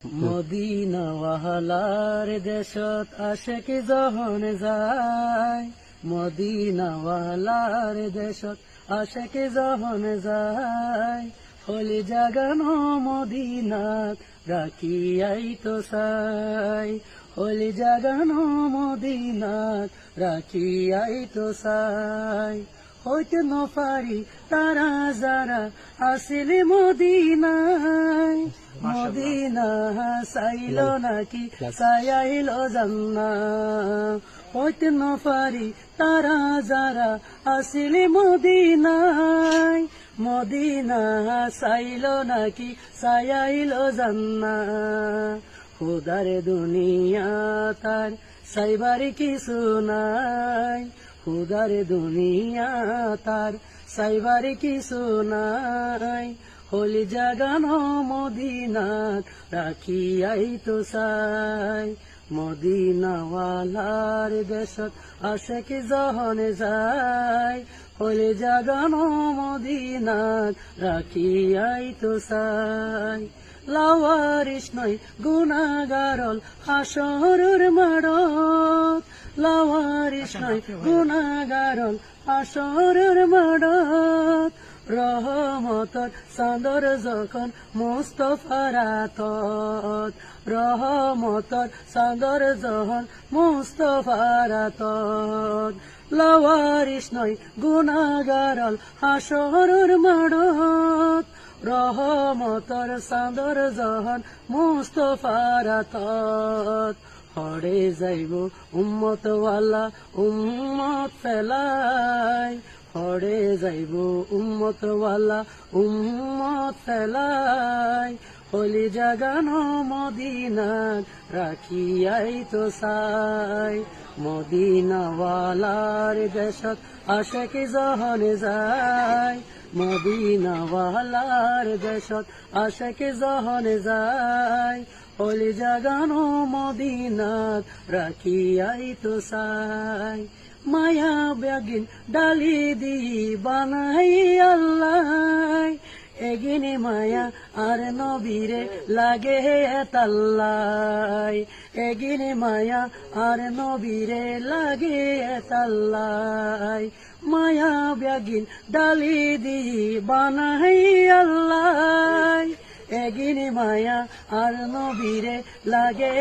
মদিনাওয়ালার দেশত আশেক যখন যায়, মদিনাওয়ালার দেশত আশেক যখন যায়, হলি জাগানো মদিনাত রাখিয়াই তো চাই, হলি জাগানো মদিনাত রাখিয়াই তো চাই। হইতে নপারি তারা যারা আসিলি মদিনায়, মদিনা চাইল নাকি চাইল জান্না। হইতে নপারি তারা যারা আসিলি মদিনায়, মদিনা চাইল নাকি চাইল জান্না। খুদারে দুনিয়া তার চাইবারি কিছু নাই, খুদারে দুনিয়া তার চাইবারি কিছু নাই। হলি জাগানো মদিনাত রাখিয়াই তো চাই, মদিনাওয়ালার দেশত আশেক যখন যায়, হলি জাগানো মদিনাত রাখিয়াই তো চাই। লাওয়ারিস নয় গুনাহগারল হাসরের মাঠত, লাওয়ারিস নয় গুনাহগারল হাসরের মাঠত। রহমতর চাঁদর যখন মুস্তফার আতত, রহমতর চাঁদর যখন মুস্তফার আতত। লাওয়ারিস নয় গুনাহগারল হাসরের মাঠত, রহমতর চাঁদর যখন মুস্তফার আতত। হরে যাইব উম্মতওয়ালা উম্মত ফেলাই, হরে যাইব উম্মতওয়ালা উম্মত ফেলাই। হলি জাগানো মদিনাত রাখিয়াই তো চাই, মদিনাওয়ালার দেশত আশেক যখন যায়, মদিনাওয়ালার দেশত আশেক যখন যায়। হলি জাগানো মদিনাত রাখিয়াই তো চাই। মায়া ব্যাগিন ডালি দি বানাই আল্লাহ, এগিনে মায়া আর নবীরে লাগে তাল্লাই, এগিনে মায়া আর নবীরে লাগে তাল্লাই। মায়া ব্যাগিন ডালি দি বানাই আল্লাহ, এগিনে মায়া আর নবীরে লাগে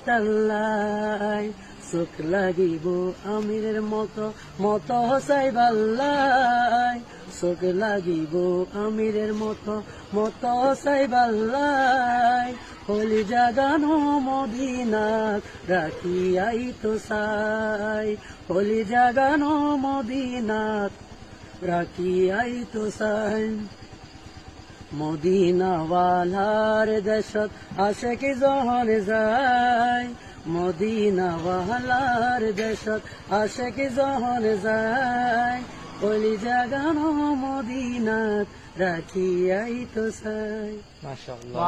তাল্লাই। চোখ লাগিব আমিরের মতো মতো চাইবাল্লাই, চোখ লাগিব আমিরের মতো মতো চাইবাল্লাই। হলি জাগানো মদিনাত রাখিয়াই তো চাই, হলি জাগানো মদিনাত রাখিয়াই তো চাই। মদিনাওয়ালার দেশত আশেক যখন যায়, মদিনাওয়ালার দেশত আশেক যখন যায়। হলি জাগানো মদিনাত রাখিয়াই তো চাই। মাশাআল্লাহ।